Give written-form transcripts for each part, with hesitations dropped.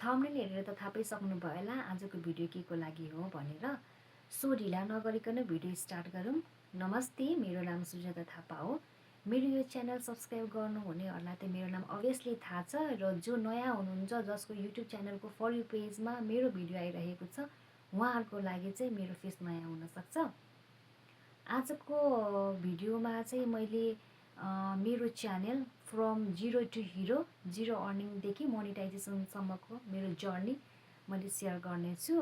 Thumbnail हेरेर त थाहा पाइसक्नुभयो होला आजको भिडियो के को लागि हो भनेर। सो ढिला नगरिकन भिडियो स्टार्ट गरौँ। नमस्ते, मेरो नाम सुजाता थापा हो। मेरो यो च्यानल सब्सक्राइब गर्नुहुनेहरूलाई त मेरो नाम अभियसली थाहा छ, र जो नयाँ हुनुहुन्छ जसको युट्युब च्यानलको फर यु पेजमा मेरो भिडियो आइरहेको छ उहाँहरूको लागि चाहिँ मेरो फेस नयाँ हुनसक्छ। आजको भिडियोमा चाहिँ मैले मेरो channel from zero to hero, zero अर्निङदेखि मोनिटाइजेसनसम्मको मेरो जर्नी मैले सेयर गर्नेछु।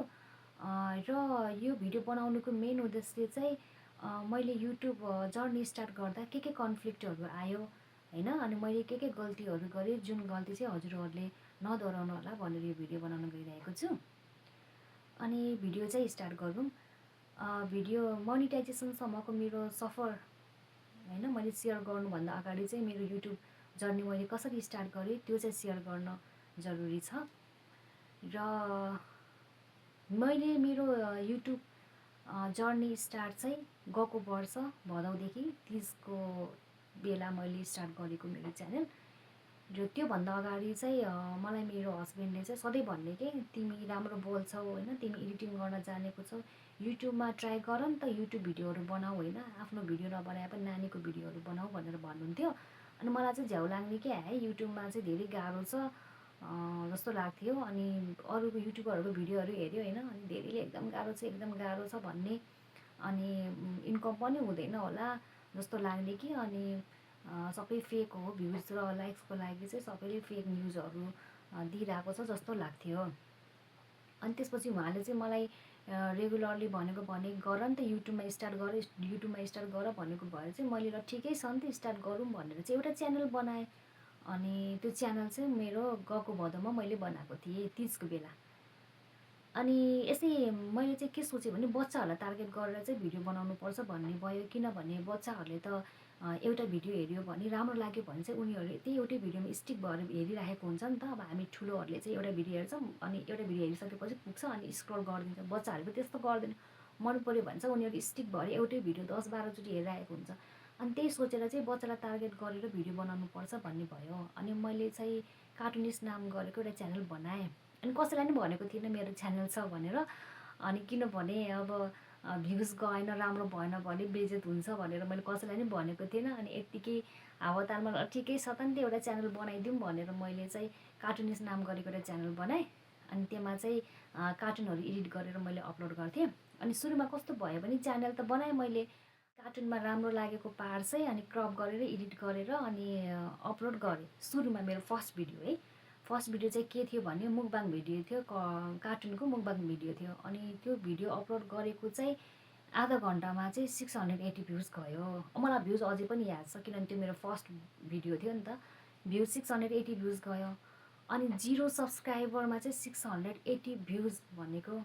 र यो भिडियो बनाउनुको मेन उद्देश्य चाहिँ मैले युट्युब जर्नी स्टार्ट गर्दा के कन्फ्लिक्टहरू आयो हैन, अनि मैले के गल्तीहरू गरेँ, जुन गल्ती चाहिँ हजुरहरूले नदोहोऱ्याउनु होला भनेर यो भिडियो बनाउन गइरहेको छु। अनि भिडियो चाहिँ स्टार्ट गरौँ। भिडियो मोनिटाइजेसनसम्मको मेरो सफर हैन, मैले सेयर गर्नुभन्दा अगाडि चाहिँ मेरो युट्युब जर्नी मैले कसरी स्टार्ट गरेँ त्यो चाहिँ सेयर गर्न जरुरी छ। र मैले मेरो युट्युब जर्नी स्टार्ट चाहिँ गएको वर्ष भदौदेखि 30 को बेला मैले स्टार्ट गरेको मेरो च्यानल। र त्योभन्दा अगाडि चाहिँ मलाई मेरो हस्बेन्डले चाहिँ सधैँ भन्ने के, तिमी राम्रो बोल्छौ हैन, तिमी एडिटिङ गर्न जानेको छौ, युट्युबमा ट्राई गर नि त, युट्युब भिडियोहरू बनाऊ हैन, आफ्नो भिडियो नबनाए पनि नानीको भिडियोहरू बनाऊ भनेर भन्नुहुन्थ्यो। अनि मलाई चाहिँ झ्याउ लाग्ने के है, युट्युबमा चाहिँ धेरै गाह्रो छ जस्तो लाग्थ्यो। अनि अरूको युट्युबरहरूको भिडियोहरू हेऱ्यो हैन, अनि धेरैले एकदम गाह्रो छ भन्ने, अनि इन्कम पनि हुँदैन होला जस्तो लाग्ने कि, अनि सबै फेक हो, भ्युज र लाइक्सको लागि चाहिँ सबैले फेक न्युजहरू दिइरहेको छ जस्तो लाग्थ्यो। अनि त्यसपछि उहाँले चाहिँ मलाई रेगुलरली भनेको गर नि त, युट्युबमा स्टार्ट गर भनेको भएर चाहिँ मैले ल ठिकै छ नि त स्टार्ट गरौँ भनेर चाहिँ एउटा च्यानल बनाएँ। अनि त्यो च्यानल चाहिँ मेरो गएको भदौमा मैले बनाएको थिएँ 30 को बेला। अनि यसै मैले चाहिँ के सोचेँ भने बच्चाहरूलाई टार्गेट गरेर चाहिँ भिडियो बनाउनुपर्छ भन्ने भयो। किनभने बच्चाहरूले त एउटा भिडियो हेऱ्यो भने राम्रो लाग्यो भने चाहिँ उनीहरूले त्यही एउटै भिडियोमा स्टिक भएर हेरिरहेको हुन्छ नि त। अब हामी ठुलोहरूले चाहिँ एउटा भिडियो हेर्छौँ, अनि एउटा भिडियो हेरिसकेपछि पुग्छ अनि स्क्रोल गरिदिन्छ। बच्चाहरूले त्यस्तो गर्दैन, मन पऱ्यो भने चाहिँ उनीहरू स्टिक भएर एउटै भिडियो 10-12 चोटि हेरिरहेको हुन्छ। अनि त्यही सोचेर चाहिँ बच्चालाई टार्गेट गरेर भिडियो बनाउनुपर्छ भन्ने भयो। अनि मैले चाहिँ कार्टुनिस्ट नाम गरेको एउटा च्यानल बनाएँ। अनि कसैलाई पनि भनेको थिइनँ मेरो च्यानल छ भनेर। अनि किनभने अब भ्युज गएन, राम्रो भएन भने बेइज्जत हुन्छ भनेर मैले कसैलाई पनि भनेको थिइनँ। अनि यत्तिकै हावातालमा ठिकै छ त नि त एउटा च्यानल बनाइदिउँ भनेर मैले चाहिँ कार्टुनिस्ट नाम गरेको एउटा च्यानल बनाएँ। अनि त्यसमा चाहिँ कार्टुनहरू एडिट गरेर मैले अपलोड गर्थेँ। अनि सुरुमा कस्तो भयो भने च्यानल त बनाएँ मैले, कार्टुनमा राम्रो लागेको पार्ट चाहिँ अनि क्रप गरेर एडिट गरेर अनि अपलोड गरेँ। सुरुमा मेरो फर्स्ट भिडियो चाहिँ के थियो भने मुकबाङ भिडियो थियो, कार्टुनको मुकबाङ भिडियो थियो। अनि त्यो भिडियो अपलोड गरेको चाहिँ आधा घन्टामा चाहिँ 680 भ्युज गयो। मलाई भ्युज अझै पनि याद छ, किनभने त्यो मेरो फर्स्ट भिडियो थियो नि त। भ्युज 680 भ्युज गयो। अनि 0 सब्सक्राइबरमा चाहिँ 680 भ्युज भनेको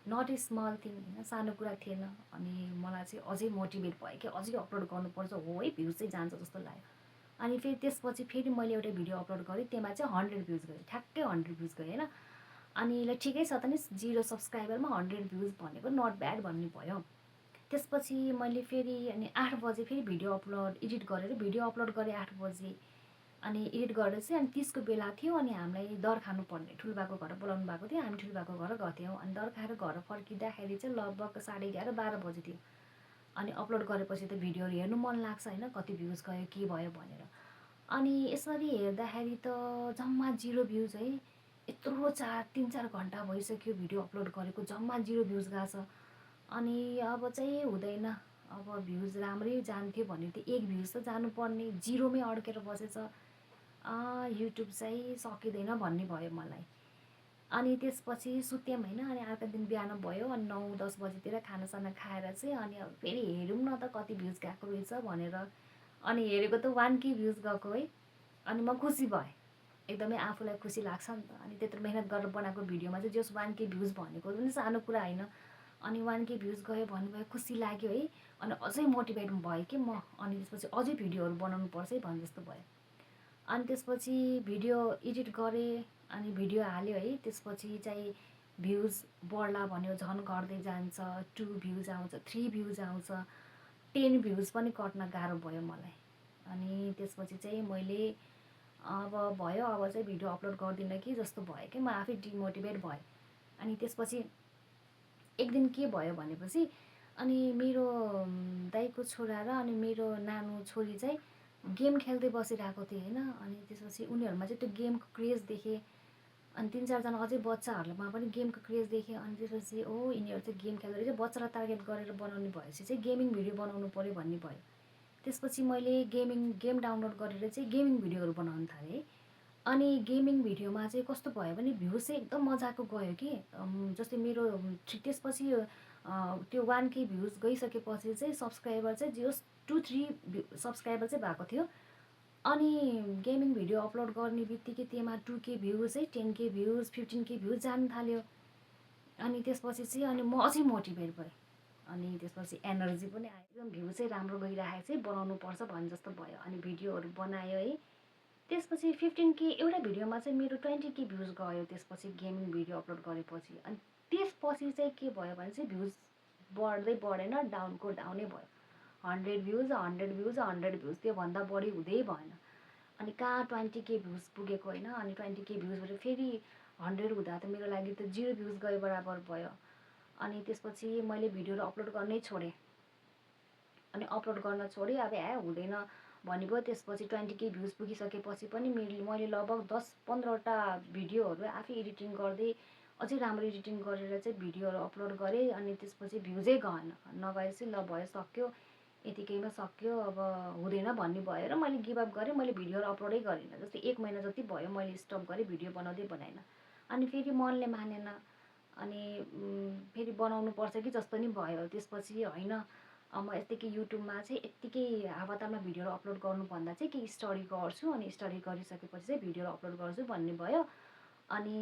नट ए स्मल थिङ होइन, सानो कुरा थिएन। अनि मलाई चाहिँ अझै मोटिभेट भयो कि अझै अपलोड गर्नुपर्छ, हो है भ्युज चाहिँ जान्छ जस्तो लाग्यो। अनि फेरि त्यसपछि फेरि मैले एउटा भिडियो अपलोड गरेँ, त्यसमा चाहिँ 100 भ्युज गयो, ठ्याक्कै 100 भ्युज गयो होइन। अनि ल ठिकै छ त नि, 0 सब्सक्राइबरमा 100 भ्युज भनेको नट ब्याड भन्ने भयो। त्यसपछि मैले फेरि अनि 8 बजे फेरि भिडियो एडिट गरेँ 8 बजे। अनि एडिट गरेर चाहिँ अनि 30 को बेला थियो। अनि हामीलाई दर खानुपर्ने, ठुल्बाको घर बोलाउनु भएको थियो, हामी ठुल्बाको घर गर्थ्यौँ। अनि दर खाएर घर फर्किँदाखेरि चाहिँ लगभग 11:30-12 बजे थियो। अनि अपलोड गरेपछि त भिडियोहरू हेर्नु मन लाग्छ होइन, कति भ्युज गयो के भयो भनेर। अनि यसरी हेर्दाखेरि त जम्मा 0 भ्युज है। यत्रो 3-4 घन्टा भइसक्यो भिडियो अपलोड गरेको, जम्मा 0 भ्युज गएको छ। अनि अब चाहिँ हुँदैन, अब भ्युज राम्रै जान्थ्यो भने त 1 भ्युज त जानुपर्ने, 0मै अड्केर बसेछ। युट्युब चाहिँ सकिँदैन भन्ने भयो मलाई। अनि त्यसपछि सुत्यौँ होइन। अनि अर्को दिन बिहान भयो, अनि 9-10 बजीतिर खानासाना खाएर चाहिँ अनि अब फेरि हेरौँ न त कति भ्युज गएको रहेछ भनेर। अनि हेरेको त 1K भ्युज गएको है। अनि म खुसी भएँ, एकदमै आफूलाई खुसी लाग्छ नि त। अनि त्यत्रो मेहनत गरेर बनाएको भिडियोमा चाहिँ जस 1K भ्युज भनेको पनि सानो कुरा होइन। अनि 1K भ्युज गयो भन्नुभयो, खुसी लाग्यो है। अनि अझै मोटिभेट भयो कि म, अनि त्यसपछि अझै भिडियोहरू बनाउनु पर्छ है भन्ने जस्तो भयो। अनि त्यसपछि भिडियो एडिट गरेँ, अनि भिडियो हाल्यो है। त्यसपछि चाहिँ भ्युज बढ्ला भन्यो, झन् घट्दै जान्छ, 2 भ्युज आउँछ, 3 भ्युज आउँछ, 10 भ्युज पनि कट्न गाह्रो भयो मलाई। अनि त्यसपछि चाहिँ मैले अब भयो, अब चाहिँ भिडियो अपलोड गर्दिनँ कि जस्तो भयो कि म आफै डिमोटिभेट भएँ। अनि त्यसपछि एक दिन के भयो भनेपछि अनि मेरो दाइको छोरा र अनि मेरो नानु छोरी चाहिँ गेम खेल्दै बसिरहेको थिएँ होइन। अनि त्यसपछि उनीहरूमा चाहिँ त्यो गेमको क्रेज देखेँ। अनि 3-4जना अझै बच्चाहरूमा पनि गेमको क्रेज देखेँ। अनि त्यसपछि यिनीहरू चाहिँ गेम खेल्दो रहेछ, बच्चालाई टार्गेट गरेर बनाउने भएपछि चाहिँ गेमिङ भिडियो बनाउनु पऱ्यो भन्ने भयो। त्यसपछि मैले गेम डाउनलोड गरेर चाहिँ गेमिङ भिडियोहरू बनाउन थालेँ। अनि गेमिङ भिडियोमा चाहिँ कस्तो भयो भने भ्युज चाहिँ एकदम मजाको गयो कि जस्तै मेरो त्यसपछि त्यो 1K भ्युज गइसकेपछि चाहिँ सब्सक्राइबर चाहिँ जस 2-3 सब्सक्राइबर चाहिँ भएको थियो। अनि गेमिङ भिडियो अपलोड गर्ने बित्तिकै त्यसमा 2K भ्युज है, 10K भ्युज, 15K भ्युज जान थाल्यो। अनि त्यसपछि चाहिँ अनि म अझै मोटिभेट भएँ। अनि त्यसपछि एनर्जी पनि आयो, एकदम भ्यू चाहिँ राम्रो गइरहेको चाहिँ बनाउनुपर्छ भन्ने जस्तो भयो। अनि भिडियोहरू बनायो है। त्यसपछि 15K एउटा भिडियोमा चाहिँ मेरो 20K भ्युज गयो त्यसपछि गेमिङ भिडियो अपलोड गरेपछि। अनि त्यसपछि चाहिँ के भयो भने चाहिँ भ्युज बढ्दै बढेन, डाउनको डाउनै भयो। 100 भ्युज 100 भ्युज 100 भ्युज, त्योभन्दा बढी हुँदै भएन। अनि कहाँ 20K भ्युज पुगेको होइन। अनि 20K भ्युजबाट फेरि 100 हुँदा त मेरो लागि त 0 भ्युज गए बराबर भयो। अनि त्यसपछि मैले भिडियोहरू अपलोड गर्नै छोडेँ। अनि अपलोड गर्न छोडेँ, अब हुँदैन भन्ने भयो। त्यसपछि 20K भ्युज पुगिसकेपछि पनि मैले लगभग 10-15वटा भिडियोहरू आफै एडिटिङ गर्दै अझै राम्रो एडिटिङ गरेर चाहिँ भिडियोहरू अपलोड गरेँ। अनि त्यसपछि भ्युजै गएन, नगएपछि ल भयो, सक्यो, यतिकैमा सक्यो, अब हुँदैन भन्ने भयो र मैले गिभअप गरेँ। मैले भिडियोहरू अपलोडै गरिनँ। जस्तै 1 महिना जति भयो मैले स्टप गरेँ, भिडियो बनाउँदै बनाएन। अनि फेरि मनले मानेन। अनि फेरि बनाउनु पर्छ कि जस्तो नि भयो। त्यसपछि होइन, म यत्तिकै युट्युबमा चाहिँ यत्तिकै हावातालमा भिडियोहरू अपलोड गर्नुभन्दा चाहिँ केही स्टडी गर्छु, अनि स्टडी गरिसकेपछि चाहिँ भिडियोहरू अपलोड गर्छु भन्ने भयो। अनि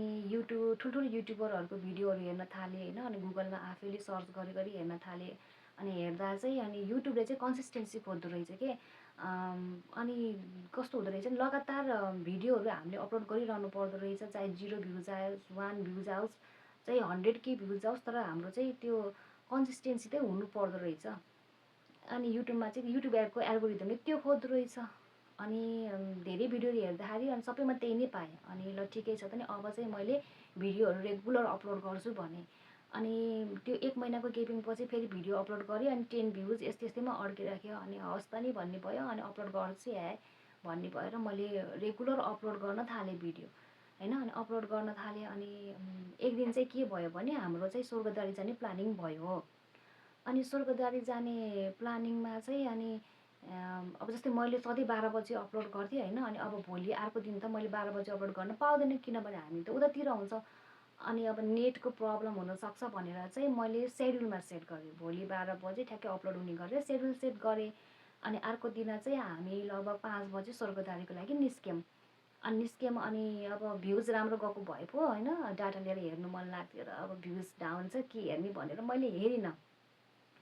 ठुल्ठुलो युट्युबरहरूको भिडियोहरू हेर्न थालेँ होइन। अनि गुगलमा आफैले सर्च गरी गरी हेर्न थालेँ। अनि हेर्दा चाहिँ अनि युट्युबले चाहिँ कन्सिस्टेन्सी खोज्दो रहेछ के। अनि कस्तो हुँदो रहेछ नि, लगातार भिडियोहरू हामीले अपलोड गरिरहनु पर्दो रहेछ, चाहे 0 भ्युज आओस्, 1 भ्युज आओस्, चाहे 100K भ्युज आओस्, तर हाम्रो चाहिँ त्यो कन्सिस्टेन्सी चाहिँ हुनुपर्दो रहेछ। अनि युट्युबमा चाहिँ युट्युब एडको एल्गोरिदमले त्यो खोज्दो रहेछ। अनि धेरै भिडियोहरू हेर्दाखेरि अनि सबैमा त्यही नै पाएँ। अनि ल ठिकै छ त नि, अब चाहिँ मैले भिडियोहरू रेगुलर अपलोड गर्छु भनेँ। अनि त्यो 1 महिनाको गेपिङपछि फेरि भिडियो अपलोड गरेँ। अनि 10 भ्युज यस्तैमा अड्किराख्यो। अनि हवस् त नि भन्ने भयो। अनि अपलोड गर्छु भन्ने भएर मैले रेगुलर अपलोड गर्न थालेँ भिडियो होइन। अनि अपलोड गर्न थालेँ। अनि एक दिन चाहिँ के भयो भने हाम्रो चाहिँ स्वर्गद्वारी जाने प्लानिङ भयो। अनि स्वर्गद्वारी जाने प्लानिङमा चाहिँ अनि अब जस्तै मैले सधैँ 12 बजी अपलोड गर्थेँ होइन। अनि अब भोलि अर्को दिन त मैले 12 बजी अपलोड गर्न पाउँदैन, किनभने हामी त उतातिर हुन्छौँ। अनि अब नेटको प्रब्लम हुनसक्छ भनेर चाहिँ मैले सेड्युलमा सेट गरेँ, भोलि 12 बजी ठ्याक्कै अपलोड हुने गरेर सेड्युल सेट गरेँ। अनि अर्को दिन चाहिँ हामी लगभग 5 बजी स्वर्गद्वारीको लागि निस्क्यौँ। अनि निस्क्यौँ। अनि अब भ्युज राम्रो गएको भए पो होइन, डाटा लिएर हेर्नु मन लाग्थ्यो र अब भ्युज डाउन छ के हेर्ने भनेर मैले हेरिनँ।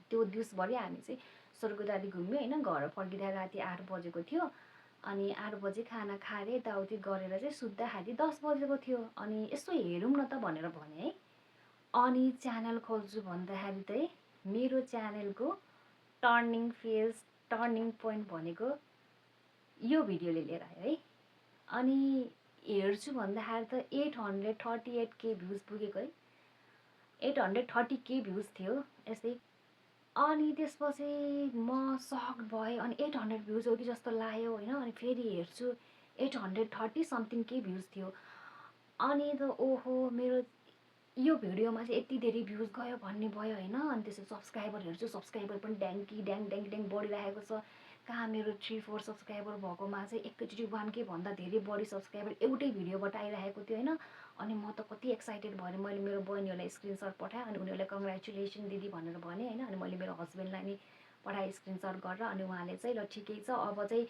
त्यो दिउँसभरि हामी चाहिँ स्वर्गद्वारी घुम्यौँ होइन। घर फर्किँदा राति 8 बजेको थियो। अनि 8 बजे खाना खाएर यताउति गरेर चाहिँ सुत्दाखेरि 10 बजेको थियो। अनि यसो हेरौँ न त भनेर भने है। अनि च्यानल खोल्छु भन्दाखेरि चाहिँ मेरो च्यानलको टर्निङ पोइन्ट भनेको यो भिडियोले लिएर आयो है। अनि हेर्छु भन्दाखेरि त 838K भ्युज पुगेको है, 830K भ्युज थियो यस्तै। अनि त्यसपछि म सक भएँ। अनि 800 भ्युज हो कि जस्तो लाग्यो होइन। अनि फेरि हेर्छु 830 समथिङ के भ्युज थियो। अनि त ओहो, मेरो यो भिडियोमा चाहिँ यति धेरै भ्युज गयो भन्ने भयो होइन। अनि त्यसपछि सब्सक्राइबर हेर्छु, सब्सक्राइबर पनि ड्याङ बढिरहेको छ। कहाँ मेरो 3-4 सब्सक्राइबर भएकोमा चाहिँ एकैचोटि 1K भन्दा धेरै बढी सब्सक्राइबर एउटै भिडियोबाट आइरहेको थियो होइन। अनि म त कति एक्साइटेड भएँ। मैले मेरो बहिनीहरूलाई स्क्रिनसट पठाएँ। अनि उनीहरूलाई कङ्ग्रेचुलेसन दिदी भनेर भने होइन। अनि मैले मेरो हस्बेन्डलाई नि पठाएँ स्क्रिनसट गरेर। अनि उहाँले चाहिँ ल ठिकै छ, अब चाहिँ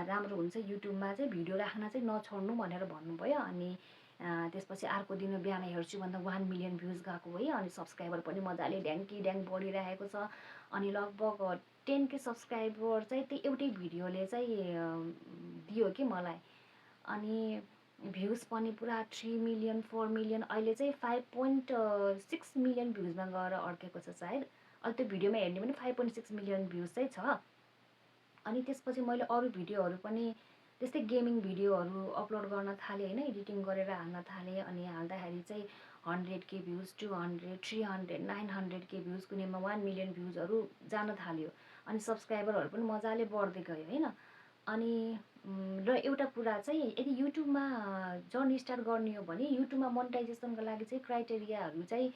राम्रो हुन्छ, युट्युबमा चाहिँ भिडियो राख्न चाहिँ नछोड्नु भनेर भन्नुभयो। अनि त्यसपछि अर्को दिन बिहान हेर्छु भन्दा 1 मिलियन भ्युज गएको है। अनि सब्सक्राइबर पनि मजाले ड्याङ बढिरहेको छ। अनि लगभग 10K सब्सक्राइबर चाहिँ त्यही एउटै भिडियोले चाहिँ दियो कि मलाई। अनि भ्युज पनि पुरा 3 मिलियन 4 मिलियन, अहिले चाहिँ 5.6 मिलियन भ्युजमा गएर अड्केको छ सायद। अहिले त्यो भिडियोमा हेर्ने पनि 5.6 मिलियन भ्युज चाहिँ छ। अनि त्यसपछि मैले अरू भिडियोहरू पनि त्यस्तै गेमिङ भिडियोहरू अपलोड गर्न थालेँ होइन, एडिटिङ गरेर हाल्न थालेँ। अनि हाल्दाखेरि चाहिँ 100K भ्युज, 200, 300, 900K भ्युज, कुनैमा 1 मिलियन भ्युजहरू जान थाल्यो। अनि सब्सक्राइबरहरू पनि मजाले बढ्दै गयो होइन। अनि र एउटा कुरा चाहिँ यदि युट्युबमा जर्नी स्टार्ट गर्ने हो भने युट्युबमा मोनिटाइजेसनको लागि चाहिँ क्राइटेरियाहरू चाहिँ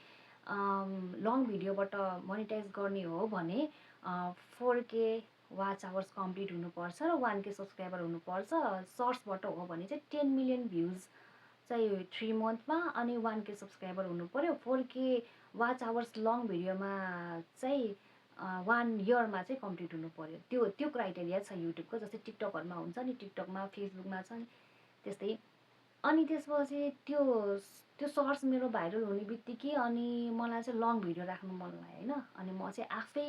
लङ भिडियोबाट मोनिटाइज गर्ने हो भने 4K वाच आवर्स कम्प्लिट हुनुपर्छ र 1K सब्सक्राइबर हुनुपर्छ। सर्ट्सबाट हो भने चाहिँ 10 मिलियन भ्युज चाहिँ 3 मन्थमा अनि 1K सब्सक्राइबर हुनु पऱ्यो। 4K वाच आवर्स लङ भिडियोमा चाहिँ 1 इयरमा चाहिँ कम्प्लिट हुनु पऱ्यो। त्यो क्राइटेरिया छ युट्युबको। जस्तै टिकटकहरूमा हुन्छ नि, टिकटकमा, फेसबुकमा छ नि त्यस्तै। अनि त्यसपछि त्यो त्यो सर्ट्स मेरो भाइरल हुने बित्तिकै अनि मलाई चाहिँ लङ भिडियो राख्नु मन लाग्यो होइन। अनि म चाहिँ आफै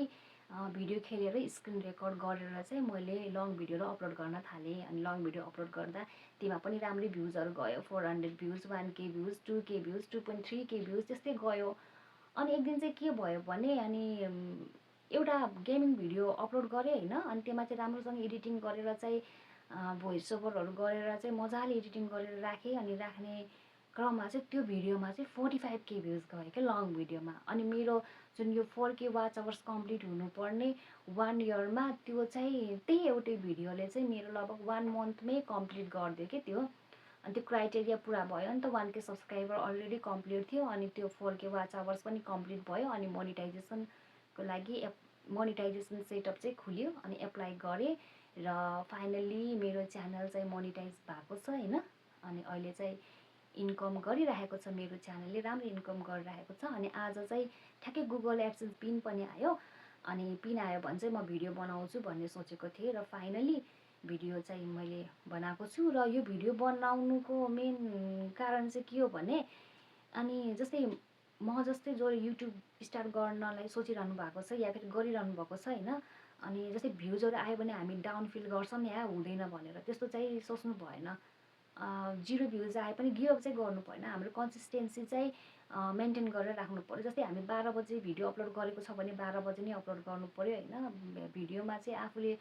भिडियो खेलेर स्क्रिन रेकर्ड गरेर चाहिँ मैले लङ भिडियोहरू अपलोड गर्न थालेँ। अनि लङ भिडियो अपलोड गर्दा त्यसमा पनि राम्रै भ्युजहरू गयो। 400 views, 1K views, 2K views, 2.3K views त्यस्तै गयो। अनि एक दिन चाहिँ के भयो भने अनि एउटा गेमिङ भिडियो अपलोड गरेँ होइन। अनि त्यसमा चाहिँ राम्रोसँग एडिटिङ गरेर चाहिँ भोइस ओभरहरू गरेर चाहिँ मजाले एडिटिङ गरेर राखेँ। अनि राख्ने क्रममा चाहिँ त्यो भिडियोमा चाहिँ 45K भ्युज गयो क्या लङ भिडियोमा। अनि मेरो जुन यो 4K वाच आवर्स कम्प्लिट हुनुपर्ने 1 इयरमा त्यो चाहिँ त्यही एउटै भिडियोले चाहिँ मेरो लगभग 1 मन्थमै कम्प्लिट गरिदियो क्या त्यो। अनि त्यो क्राइटेरिया पुरा भयो नि त। 1K सब्सक्राइबर अलरेडी कम्प्लिट थियो अनि त्यो 4K वाच आवर्स पनि कम्प्लिट भयो। अनि मोनिटाइजेसनको लागि मोनिटाइजेसन सेटअप चाहिँ खुल्यो। अनि एप्लाई गरेँ र फाइनल्ली मेरो च्यानल चाहिँ मोनिटाइज भएको छ होइन। अनि अहिले चाहिँ इन्कम गरिरहेको छ मेरो च्यानलले, राम्रो इन्कम गरिरहेको छ। अनि आज चाहिँ ठ्याक्कै गुगल एड्सेन्स पिन पनि आयो। अनि पिन आयो भने चाहिँ म भिडियो बनाउँछु भन्ने सोचेको थिएँ र फाइनली भिडियो चाहिँ मैले बनाएको छु। र यो भिडियो बनाउनुको मेन कारण चाहिँ के हो भने अनि जस्तै म जस्तै जो युट्युब स्टार्ट गर्नलाई सोचिरहनु भएको छ या फिर गरिरहनु भएको छ होइन। अनि जस्तै भ्युजहरू आयो भने हामी डाउन फिल गर्छौँ या हुँदैन भनेर, त्यस्तो चाहिँ सोच्नु भएन। 0 भ्युज आए पनि गिभ अप चाहिँ गर्नु भएन। हाम्रो कन्सिस्टेन्सी चाहिँ मेन्टेन गरेर राख्नु पऱ्यो। जस्तै हामी 12 बजे भिडियो अपलोड गरेको छ भने 12 बजे नै अपलोड गर्नु पऱ्यो होइन। भिडियोमा चाहिँ आफूले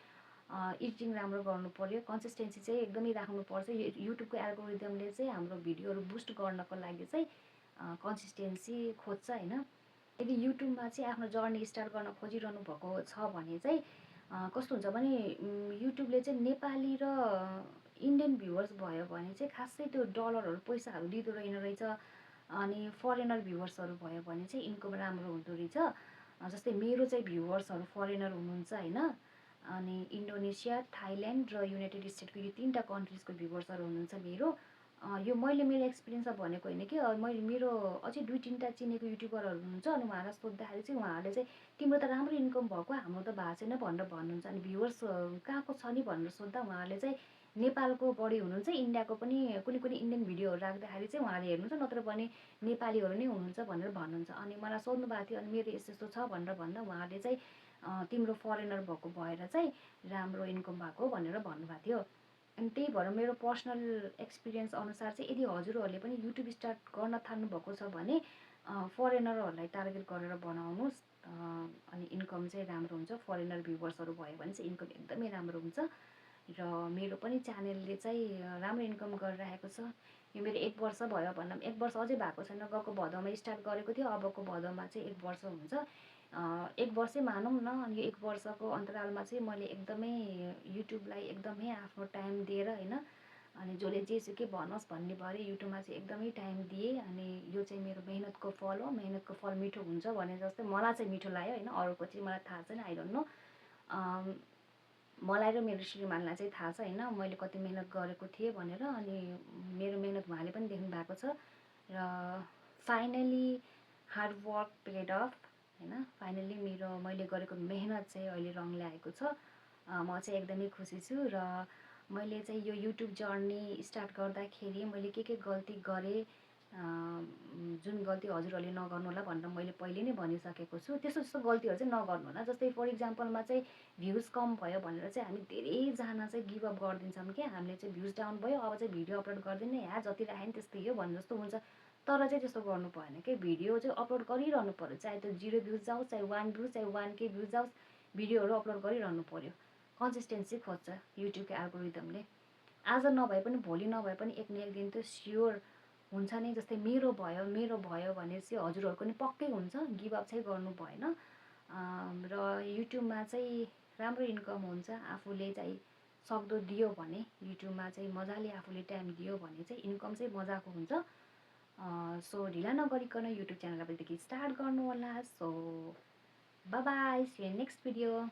एडिटिङ राम्रो गर्नु पऱ्यो, कन्सिस्टेन्सी चाहिँ एकदमै राख्नुपर्छ। युट्युबको एल्गोरिदमले चाहिँ हाम्रो भिडियोहरू बुस्ट गर्नको लागि चाहिँ कन्सिस्टेन्सी खोज्छ होइन। यदि युट्युबमा चाहिँ आफ्नो जर्नी स्टार्ट गर्न खोजिरहनु भएको छ भने चाहिँ कस्तो हुन्छ भने युट्युबले चाहिँ नेपाली र इन्डियन भ्युवर्स भयो भने चाहिँ खासै त्यो डलरहरू पैसाहरू दिँदो रहेछ। अनि फरेनर भ्युवर्सहरू भयो भने चाहिँ इन्कम राम्रो हुँदो रहेछ। जस्तै मेरो चाहिँ भ्युवर्सहरू फरेनर हुनुहुन्छ होइन। अनि इन्डोनेसिया, थाइल्यान्ड र युनाइटेड स्टेटको यो 3टा कन्ट्रिजको भ्युवर्सहरू हुनुहुन्छ मेरो। यो मैले मेरो एक्सपिरियन्समा भनेको होइन कि मैले मेरो अझै 2-3टा चिनेको युट्युबरहरू हुनुहुन्छ। अनि उहाँलाई सोद्धाखेरि चाहिँ उहाँहरूले चाहिँ तिम्रो त राम्रो इन्कम भएको, हाम्रो त भएको छैन भनेर भन्नुहुन्छ। अनि भ्युवर्स कहाँको छ नि भनेर सोद्धा उहाँहरूले चाहिँ नेपालको बढी हुनुहुन्छ, इन्डियाको पनि कुनै कुनै इन्डियन भिडियोहरू राख्दाखेरि चाहिँ उहाँले हेर्नुहुन्छ, नत्र भने नेपालीहरू नै हुनुहुन्छ भनेर भन्नुहुन्छ। अनि मलाई सोध्नु भएको थियो। अनि मेरो यस्तो यस्तो छ भनेर भन्दा उहाँहरूले चाहिँ तिम्रो फरेनर भएको भएर चाहिँ राम्रो इन्कम भएको भनेर भन्नुभएको थियो। अनि त्यही भएर मेरो पर्सनल एक्सपिरियन्स अनुसार चाहिँ यदि हजुरहरूले पनि युट्युब स्टार्ट गर्न थाल्नु भएको छ भने फरेनरहरूलाई टार्गेट गरेर बनाउनुहोस्। अनि इन्कम चाहिँ राम्रो हुन्छ। फरेनर भ्युवर्सहरू भयो भने चाहिँ इन्कम एकदमै राम्रो हुन्छ। र मेरो पनि च्यानलले चाहिँ राम्रो इन्कम गरिरहेको छ। यो मेरो 1 वर्ष भयो भन्दा 1 वर्ष अझै भएको छैन। गएको भदौमा स्टार्ट गरेको थियो, अबको भदौमा चाहिँ 1 वर्ष हुन्छ। 1 वर्षै मानौँ न। अनि यो 1 वर्षको अन्तरालमा चाहिँ मैले एकदमै युट्युबलाई एकदमै आफ्नो टाइम दिएर होइन। अनि जसले जेसुकै भनोस् भन्ने भएर युट्युबमा चाहिँ एकदमै टाइम दिएँ। अनि यो चाहिँ मेरो मेहनतको फल हो। मेहनतको फल मिठो हुन्छ भने जस्तै मलाई चाहिँ मिठो लाग्यो होइन। अरूको चाहिँ मलाई थाहा छैन, आई डोन्ट नो। मलाई र मेरो श्रीमानलाई चाहिँ थाहा छ होइन मैले कति मेहनत गरेको थिएँ भनेर। अनि मेरो मेहनत उहाँले पनि देख्नु भएको छ। र फाइनली हार्डवर्क पेड अफ होइन। फाइनली मैले गरेको मेहनत चाहिँ अहिले रङ ल्याएको छ। म चाहिँ एकदमै खुसी छु। र मैले चाहिँ यो युट्युब जर्नी स्टार्ट गर्दाखेरि मैले के गल्ती गरेँ, जुन गल्ती हजुरहरूले नगर्नु होला भनेर मैले पहिले नै भनिसकेको छु। त्यस्तो गल्तीहरू चाहिँ नगर्नु होला। जस्तै फर इक्जाम्पलमा चाहिँ भ्युज कम भयो भनेर चाहिँ हामी धेरैजना चाहिँ गिभ अप गरिदिन्छौँ क्या। हामीले चाहिँ भ्युज डाउन भयो, अब चाहिँ भिडियो अपलोड गर्दैन, या जति राख्यो नि त्यस्तै हो भन्ने जस्तो हुन्छ। तर चाहिँ त्यस्तो गर्नु भएन कि भिडियो चाहिँ अपलोड गरिरहनु पऱ्यो। चाहे त्यो 0 भ्युज जाओस्, चाहे 1 भ्युज, चाहे 1K भ्युज जाओस्, भिडियोहरू अपलोड गरिरहनु पऱ्यो। कन्सिस्टेन्सी खोज्छ युट्युबको एल्गोरिदमले। आज नभए पनि भोलि नभए पनि एक न एक दिन त्यो स्योर हुन्छ नै। जस्तै मेरो भयो भने चाहिँ हजुरहरूको पनि पक्कै हुन्छ, गिभ अप चाहिँ गर्नु भएन। र युट्युबमा चाहिँ राम्रो इन्कम हुन्छ, आफूले चाहिँ सक्दो दियो भने, युट्युबमा चाहिँ मजाले आफूले टाइम दियो भने चाहिँ इन्कम चाहिँ मजाको हुन्छ। सो ढिला नगरिकन युट्युब च्यानल अबदेखि स्टार्ट गर्नु होला। So bye bye, see you next video.